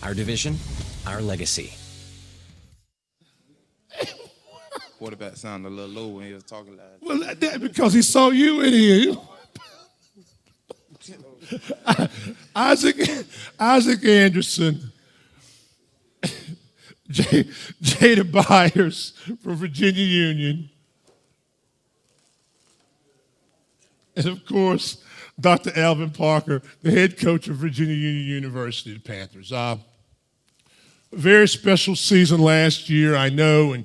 Our division, our legacy. Quarterback sounded a little low when he was talking last. Well, that because he saw you in here. Isaac Anderson, Jada Byers from Virginia Union, and of course, Dr. Alvin Parker, the head coach of Virginia Union University, the Panthers. Very special season last year, I know, and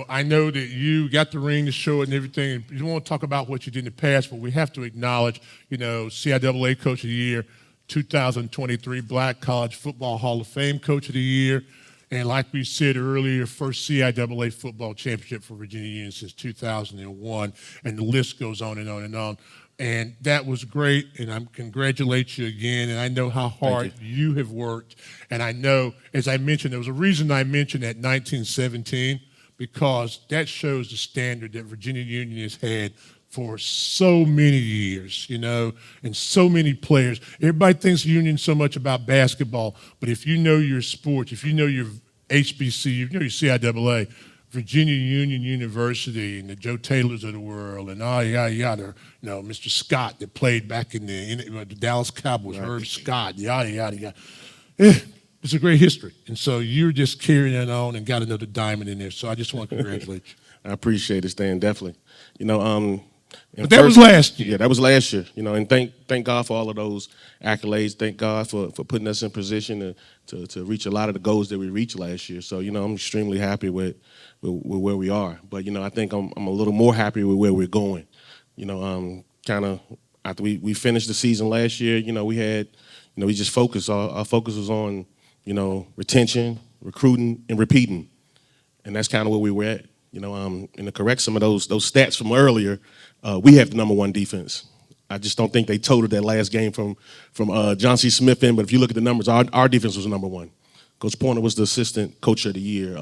I know that you got the ring to show it and everything. And you don't want to talk about what you did in the past, but we have to acknowledge, CIAA Coach of the Year, 2023 Black College Football Hall of Fame Coach of the Year, and like we said earlier, first CIAA football championship for Virginia Union since 2001, and the list goes on and on and on. And that was great, and I congratulate you again. And I know how hard you have worked. And I know, as I mentioned, there was a reason I mentioned that 1917, because that shows the standard that Virginia Union has had for so many years, and so many players. Everybody thinks Union so much about basketball, but if you know your sports, if you know your HBC, you know your CIAA, Virginia Union University and the Joe Taylors of the world and Mr. Scott that played back in the Dallas Cowboys, right. Herb Scott, yada, yada, yada. It's a great history. And so you're just carrying it on and got another diamond in there. So I just want to congratulate you. I appreciate it, Stan, definitely. But that was last year. Yeah, that was last year. And thank God for all of those accolades. Thank God for putting us in position to reach a lot of the goals that we reached last year. So, I'm extremely happy with where we are. But, I think I'm a little more happy with where we're going. Kind of after we finished the season last year, we had, we just focused. Our focus was on, retention, recruiting, and repeating. And that's kind of where we were at. And to correct some of those stats from earlier, we have the #1 defense. I just don't think they totaled that last game from John C. Smith in, but if you look at the numbers, our defense was #1. Coach Pointer was the assistant coach of the year.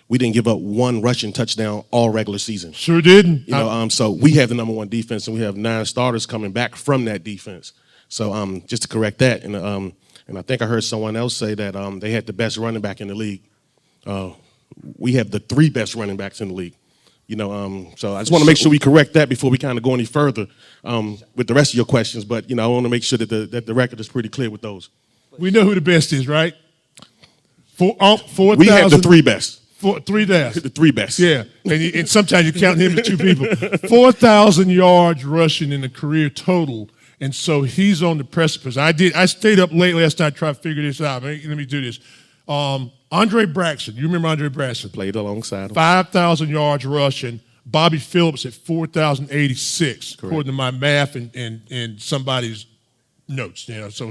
We didn't give up one rushing touchdown all regular season. Sure didn't. So we have the #1 defense, and we have 9 starters coming back from that defense. So just to correct that, and I think I heard someone else say that they had the best running back in the league. We have the 3 best running backs in the league. So I just want to make sure we correct that before we kind of go any further with the rest of your questions. But, I want to make sure that the record is pretty clear with those. We know who the best is, right? We have the 3 best. 3 best. The 3 best. Yeah, and sometimes you count him as 2 people. 4,000 yards rushing in the career total. And so he's on the precipice. I stayed up late last night trying to figure this out. Let me do this. Andre Braxton, you remember Andre Braxton? Played alongside him. 5,000 yards rushing. Bobby Phillips at 4,086, according to my math and somebody's notes. So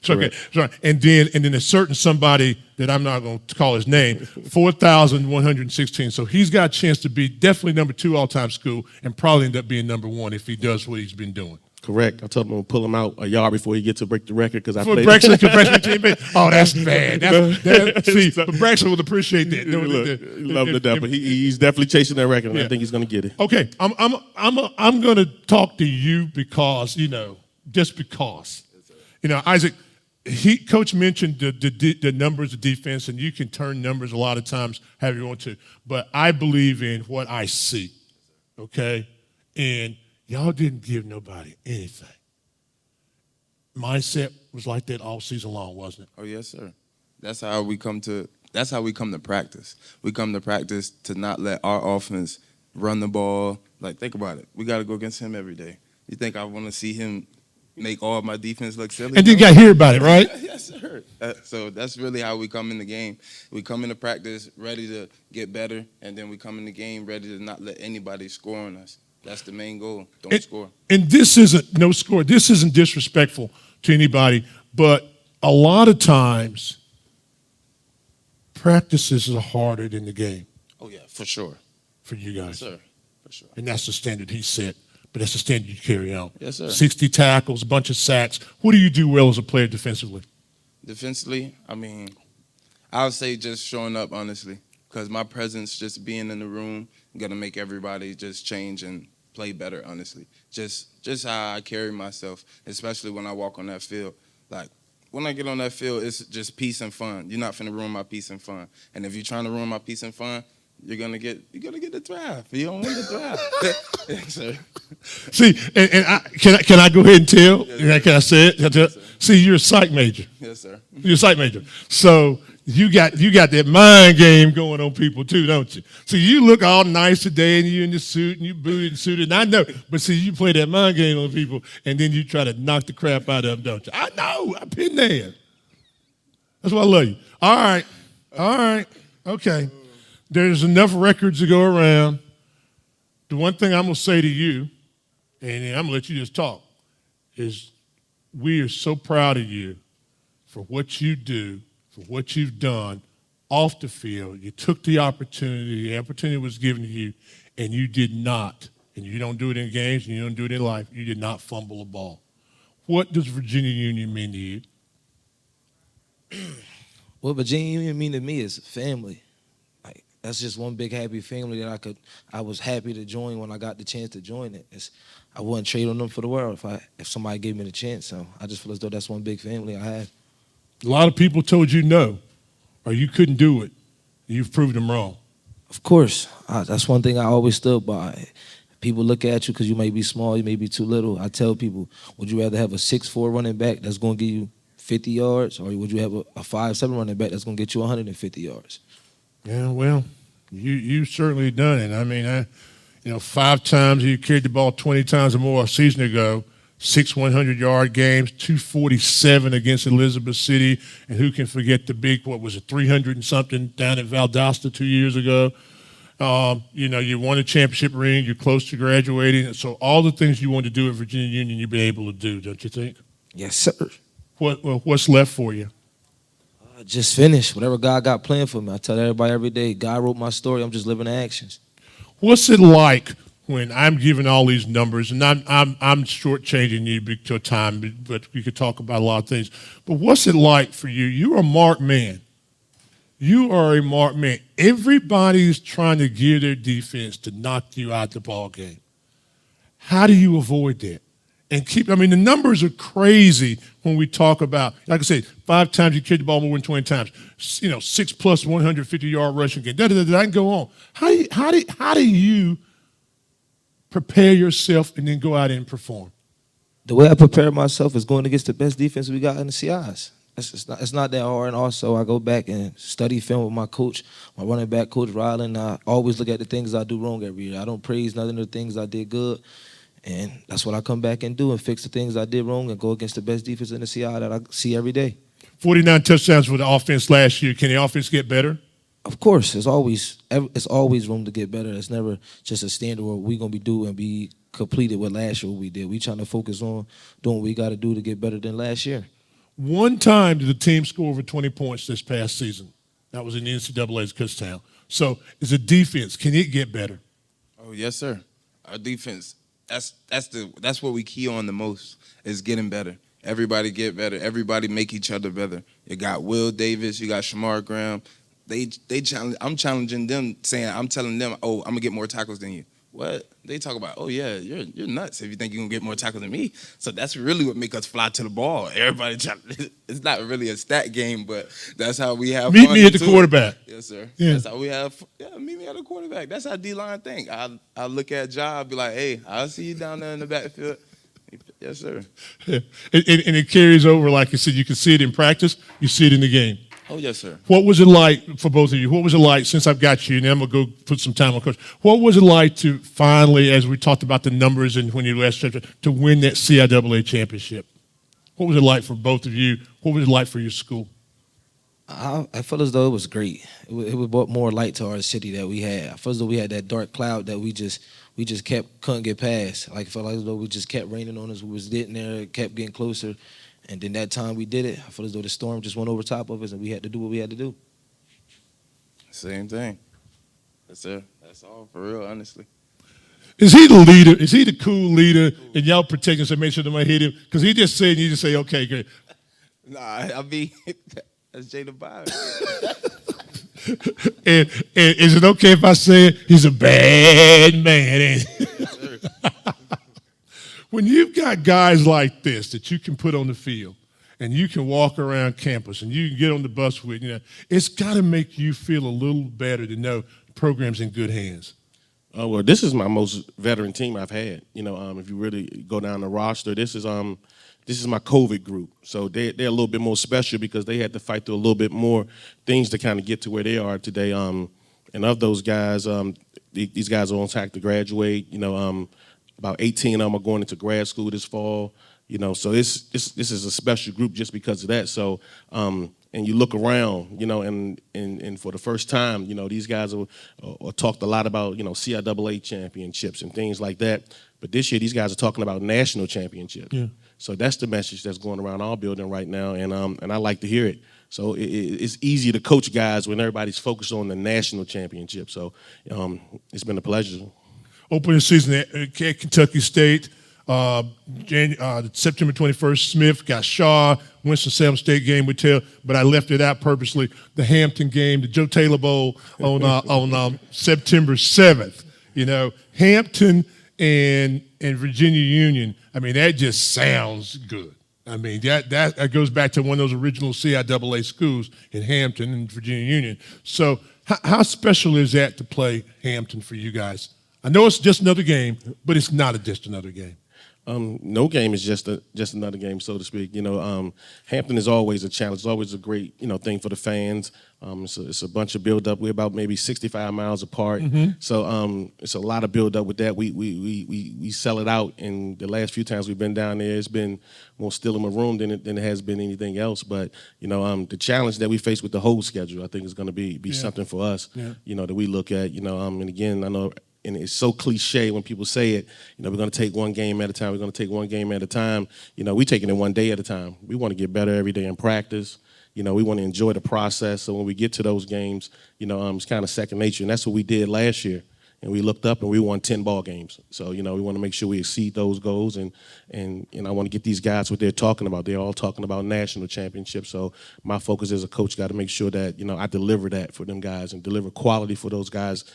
okay. Sorry. And then a certain somebody that I'm not going to call his name, 4,116. So he's got a chance to be definitely #2 all-time school and probably end up being #1 if he does what he's been doing. Correct. I told him to pull him out a yard before he gets to break the record because I played. Braxton teammate. Oh, that's bad. But Braxton would appreciate that. Love the death, but he's definitely chasing that record, and I think he's going to get it. Okay, I'm going to talk to you because just because, Isaac. Coach mentioned the numbers of defense, and you can turn numbers a lot of times however you want to. But I believe in what I see. Okay, and y'all didn't give nobody anything. Mindset was like that all season long, wasn't it? Oh, yes, sir. That's how we come to practice. We come to practice to not let our offense run the ball. Like, think about it. We got to go against him every day. You think I want to see him make all of my defense look silly? And then you got to hear about it, right? Yes, sir. So that's really how we come in the game. We come into practice ready to get better, and then we come in the game ready to not let anybody score on us. That's the main goal. Don't score. And this isn't no score. This isn't disrespectful to anybody, but a lot of times practices are harder than the game. Oh, yeah, for sure. For you guys. Yes, sir. For sure. And that's the standard he set, but that's the standard you carry on. Yes, sir. 60 tackles, a bunch of sacks. What do you do well as a player defensively? Defensively, I would say just showing up, honestly, because my presence, just being in the room, going to make everybody just change and play better, honestly. Just how I carry myself, especially when I walk on that field. Like, when I get on that field, it's just peace and fun. You're not finna ruin my peace and fun. And if you're trying to ruin my peace and fun, you're gonna get the draft. You don't win the draft. Yes, sir. See, can I go ahead and tell? Yes, Can I say it? Yes, See, you're a psych major. Yes, sir. You're a psych major. So you got that mind game going on people too, don't you? See, you look all nice today, and you in the suit, and you booted and suited, and I know. But see, you play that mind game on people, and then you try to knock the crap out of them, don't you? I know. I've been there. That's why I love you. All right. Okay. There's enough records to go around. The one thing I'm going to say to you, and I'm going to let you just talk, is we are so proud of you for what you do, for what you've done off the field. You took the opportunity was given to you, and you did not, and you don't do it in games, and you don't do it in life, you did not fumble a ball. What does Virginia Union mean to you? What Virginia Union mean to me is family. Like, that's just one big happy family that I was happy to join when I got the chance to join it. I wouldn't trade on them for the world if somebody gave me the chance. So I just feel as though that's one big family I have. A lot of people told you no, or you couldn't do it. You've proved them wrong. Of course, that's one thing I always stood by. People look at you because you may be small, you may be too little. I tell people, would you rather have a 6'4" running back that's going to give you 50 yards, or would you have a 5'7" running back that's going to get you 150 yards? Yeah, well, you certainly done it. I mean, 5 times you carried the ball 20 times or more a season ago, 6 100-yard games, 247 against Elizabeth City, and who can forget the big, 300 and something down at Valdosta 2 years ago. You won a championship ring, you're close to graduating, so all the things you wanted to do at Virginia Union, you've been able to do, don't you think? Yes, sir. What's left for you? Just finish whatever God got planned for me. I tell everybody every day, God wrote my story. I'm just living the actions. What's it like when I'm giving all these numbers, and I'm shortchanging you to time, but we could talk about a lot of things. But what's it like for you? You're a marked man. You are a marked man. Everybody's trying to gear their defense to knock you out the ball game. How do you avoid that? And the numbers are crazy when we talk about, like I said, 5 times you carried the ball more than 20 times, 6 plus 150-yard rushing game. I can go on. How do you prepare yourself and then go out and perform? The way I prepare myself is going against the best defense we got in the CIAs. It's not that hard. And also, I go back and study film with my coach, my running back coach, Rylan. I always look at the things I do wrong every year. I don't praise none of the things I did good. And that's what I come back and do, and fix the things I did wrong and go against the best defense in the CI that I see every day. 49 touchdowns for the offense last year. Can the offense get better? Of course. It's always room to get better. It's never just a standard where we're going to be doing and be completed with last year what we did. We trying to focus on doing what we got to do to get better than last year. One time did the team score over 20 points this past season. That was in the NCAA's Kutztown. So as a defense, can it get better? Oh, yes, sir. Our defense, that's what we key on the most, is getting better. Everybody get better. Everybody make each other better. You got Will Davis. You got Shamar Graham. They challenge. I'm challenging them, saying, I'm telling them, oh, I'm gonna get more tackles than you. What? They talk about, oh yeah, you're nuts if you think you can get more tackles than me. So that's really what make us fly to the ball. Everybody, it's not really a stat game, but that's how we have. Meet me at the quarterback. Yes, sir. Yeah. That's how we have. Yeah, meet me at the quarterback. That's how D-line think. I look at Ja, be like, hey, I'll see you down there in the backfield. Yes, sir. Yeah. And it carries over, like you said, you can see it in practice, you see it in the game. Oh, yes, sir. What was it like for both of you? What was it like, since I've got you, and then I'm going to go put some time on Coach, what was it like to finally, as we talked about the numbers and when you last to win that CIAA championship? What was it like for both of you? What was it like for your school? I felt as though it was great. It brought more light to our city that we had. I felt as though we had that dark cloud that we just couldn't get past. Like, I felt as though we just kept raining on us. We was getting there, kept getting closer. And then that time we did it, I felt as though the storm just went over top of us and we had to do what we had to do. Same thing. Yes, sir. That's all for real, honestly. Is he the leader? Is he the cool leader? And y'all protect him, so make sure nobody hit him? Because he just said, and you just say, okay, good. Nah, I mean, that's Jada Byers. and is it okay if I say it? He's a bad man, ain't he? Yes, sir. When you've got guys like this that you can put on the field, and you can walk around campus and you can get on the bus with, it's got to make you feel a little better to know the program's in good hands. Well, this is my most veteran team I've had. If you really go down the roster, this is my COVID group. So they're a little bit more special because they had to fight through a little bit more things to kind of get to where they are today. And of those guys, these guys are on track to graduate. About 18 of them are going into grad school this fall. So this is a special group just because of that. So and you look around, and for the first time, these guys are talked a lot about, CIAA championships and things like that. But this year, these guys are talking about national championships. Yeah. So that's the message that's going around our building right now, and I like to hear it. So it's easy to coach guys when everybody's focused on the national championship. So it's been a pleasure. Opening season at Kentucky State, September 21st, Smith got Shaw, Winston-Salem State game with Taylor, but I left it out purposely. The Hampton game, the Joe Taylor Bowl on September 7th. Hampton and Virginia Union, that just sounds good. That goes back to one of those original CIAA schools in Hampton and Virginia Union. So how special is that to play Hampton for you guys? I know it's just another game, but it's not just another game. No game is just another game, so to speak. Hampton is always a challenge. It's always a great, thing for the fans. It's a bunch of build-up. We're about maybe 65 miles apart, so it's a lot of build-up with that. We sell it out, and the last few times we've been down there, it's been more still in the room than it has been anything else. But the challenge that we face with the whole schedule, I think, is going to be something for us. Yeah. That we look at. And again, I know. And it's so cliche when people say it, we're going to take one game at a time. We're going to take one game at a time. We're taking it one day at a time. We want to get better every day in practice. We want to enjoy the process. So when we get to those games, it's kind of second nature. And that's what we did last year. And we looked up and we won 10 ball games. So, we want to make sure we exceed those goals. And I want to get these guys what they're talking about. They're all talking about national championships. So my focus as a coach got to make sure that, I deliver that for them guys and deliver quality for those guys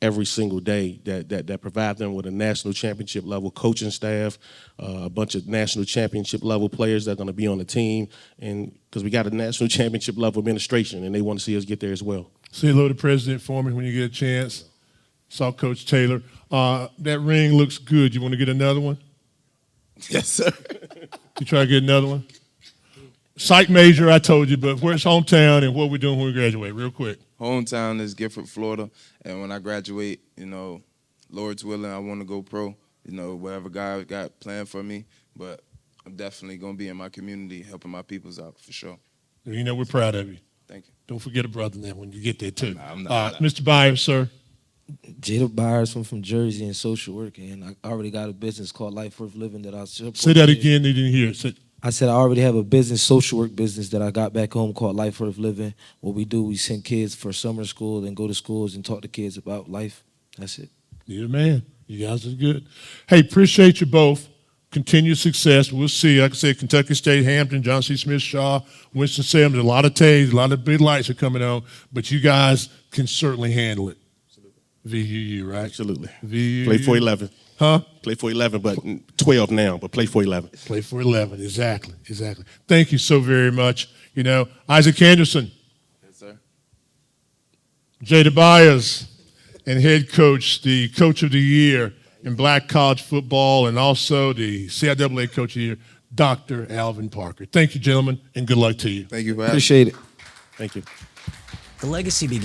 every single day that provide them with a national championship level coaching staff, a bunch of national championship level players that are going to be on the team, and because we got a national championship level administration, and they want to see us get there as well. Say hello to President for me when you get a chance. Saw Coach Taylor. That ring looks good. You want to get another one? Yes, sir. You try to get another one? Psych major, I told you, but where's hometown and what we doing when we graduate? Real quick. Hometown is Gifford, Florida, and when I graduate, Lord's willing, I want to go pro. Whatever God got planned for me, but I'm definitely gonna be in my community, helping my peoples out for sure. We're proud of you. Thank you. Don't forget a brother now when you get there too. I'm not. Mr. Byers, sir. Jada Byers from Jersey in social work, and I already got a business called Life Worth Living that I support. Say that again. They didn't hear it. I said I already have a business, social work business that I got back home called Life Worth Living. What we do, we send kids for summer school and go to schools and talk to kids about life. That's it. You're the man. You guys are good. Hey, appreciate you both. Continued success. We'll see. Like I said, Kentucky State, Hampton, John C. Smith, Shaw, Winston-Salem. There's a lot of Tays, a lot of big lights are coming on, but you guys can certainly handle it. Absolutely. VUU, right? Absolutely. VUU. Play for 11. Huh? Play for 11, but 12 now, but play for 11. Play for 11, exactly. Thank you so very much. Isaac Anderson. Yes, sir. Jada Byers, and head coach, the coach of the year in black college football, and also the CIAA coach of the year, Dr. Alvin Parker. Thank you, gentlemen, and good luck to you. Thank you for having me. Appreciate it. Thank you. The legacy began